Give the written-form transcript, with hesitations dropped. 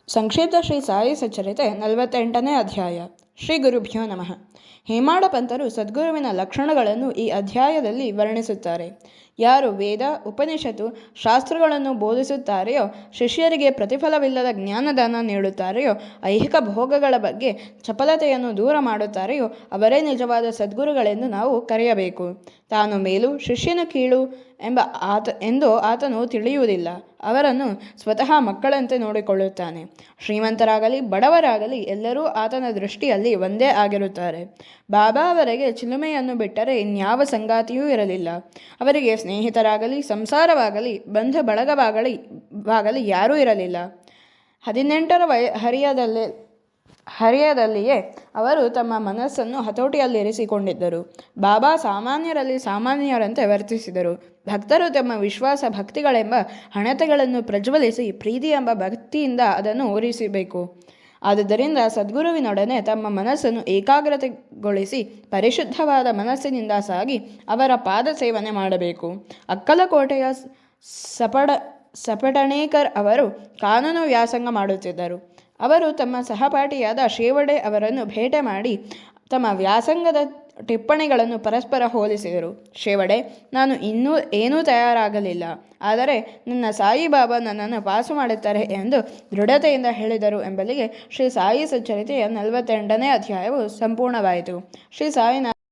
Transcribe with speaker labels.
Speaker 1: ಸಂಕ್ಷಿಪ್ತ ಶ್ರೀ ಸಾಯಿ ಸಚ್ಚರಿತೆ 48ನೇ ಅಧ್ಯಾಯ. ಶ್ರೀ ಗುರುಭ್ಯೋ ನಮಃ. ಹೇಮಾಡ ಪಂತರು ಸದ್ಗುರುವಿನ ಲಕ್ಷಣಗಳನ್ನು ಈ ಅಧ್ಯಾಯದಲ್ಲಿ ವರ್ಣಿಸುತ್ತಾರೆ. ಯಾರು ವೇದ, ಉಪನಿಷತ್ತು, ಶಾಸ್ತ್ರಗಳನ್ನು ಬೋಧಿಸುತ್ತಾರೆಯೋ, ಶಿಷ್ಯರಿಗೆ ಪ್ರತಿಫಲವಿಲ್ಲದ ಜ್ಞಾನದಾನ ನೀಡುತ್ತಾರೆಯೋ, ಐಹಿಕ ಭೋಗಗಳ ಬಗ್ಗೆ ಚಪಲತೆಯನ್ನು ದೂರ ಮಾಡುತ್ತಾರೆಯೋ ಅವರೇ ನಿಜವಾದ ಸದ್ಗುರುಗಳೆಂದು ನಾವು ಕರೆಯಬೇಕು. ತಾನು ಮೇಲು, ಶಿಷ್ಯನು ಕೀಳು ಎಂದು ಆತನು ತಿಳಿಯುವುದಿಲ್ಲ. ಅವರನ್ನು ಸ್ವತಃ ಮಕ್ಕಳಂತೆ ನೋಡಿಕೊಳ್ಳುತ್ತಾನೆ. ಶ್ರೀಮಂತರಾಗಲಿ ಬಡವರಾಗಲಿ ಎಲ್ಲರೂ ಆತನ ದೃಷ್ಟಿಯಲ್ಲಿ ಒಂದೇ ಆಗಿರುತ್ತಾರೆ. ಬಾಬಾ ಅವರಿಗೆ ಚಿಲುಮೆಯನ್ನು ಬಿಟ್ಟರೆ ಇನ್ಯಾವ ಸಂಗಾತಿಯೂ ಇರಲಿಲ್ಲ. ಅವರಿಗೆ ಸ್ನೇಹಿತರಾಗಲಿ ಸಂಸಾರವಾಗಲಿ ಬಂಧ ಬಳಗವಾಗಲಿ ಯಾರೂ ಇರಲಿಲ್ಲ. 18ರ ಹರಿಯದಲ್ಲಿಯೇ ಅವರು ತಮ್ಮ ಮನಸ್ಸನ್ನು ಹತೋಟಿಯಲ್ಲಿರಿಸಿಕೊಂಡಿದ್ದರು. ಬಾಬಾ ಸಾಮಾನ್ಯರಲ್ಲಿ ಸಾಮಾನ್ಯರಂತೆ ವರ್ತಿಸಿದರು. ಭಕ್ತರು ತಮ್ಮ ವಿಶ್ವಾಸ ಭಕ್ತಿಗಳೆಂಬ ಹಣತೆಗಳನ್ನು ಪ್ರಜ್ವಲಿಸಿ ಪ್ರೀತಿ ಎಂಬ ಭಕ್ತಿಯಿಂದ ಅದನ್ನು ಉರಿಸಬೇಕು. ಆದುದರಿಂದ ಸದ್ಗುರುವಿನೊಡನೆ ತಮ್ಮ ಮನಸ್ಸನ್ನು ಏಕಾಗ್ರತೆಗೊಳಿಸಿ ಪರಿಶುದ್ಧವಾದ ಮನಸ್ಸಿನಿಂದ ಸಾಗಿ ಅವರ ಪಾದ ಸೇವನೆ ಮಾಡಬೇಕು. ಅಕ್ಕಲಕೋಟೆಯ ಸಪಟಣೇಕರ್ ಅವರು ಕಾನೂನು ವ್ಯಾಸಂಗ ಮಾಡುತ್ತಿದ್ದರು. ಅವರು ತಮ್ಮ ಸಹಪಾಠಿಯಾದ ಶೇವಡೆ ಅವರನ್ನು ಭೇಟೆ ಮಾಡಿ ತಮ್ಮ ವ್ಯಾಸಂಗದ ಟಿಪ್ಪಣಿಗಳನ್ನು ಪರಸ್ಪರ ಹೋಲಿಸಿದರು. ಶೇವಡೆ, ನಾನು ಇನ್ನೂ ಏನೂ ತಯಾರಾಗಲಿಲ್ಲ, ಆದರೆ ನನ್ನ ಸಾಯಿಬಾಬಾ ನನ್ನನ್ನು ಪಾಸು ಮಾಡುತ್ತಾರೆ ಎಂದು ದೃಢತೆಯಿಂದ ಹೇಳಿದರು ಎಂಬಲ್ಲಿಗೆ ಶ್ರೀ ಸಾಯಿ ಸಚ್ಚರಿತೆಯ 48ನೇ ಅಧ್ಯಾಯವು ಸಂಪೂರ್ಣವಾಯಿತು. ಶ್ರೀ ಸಾಯಿ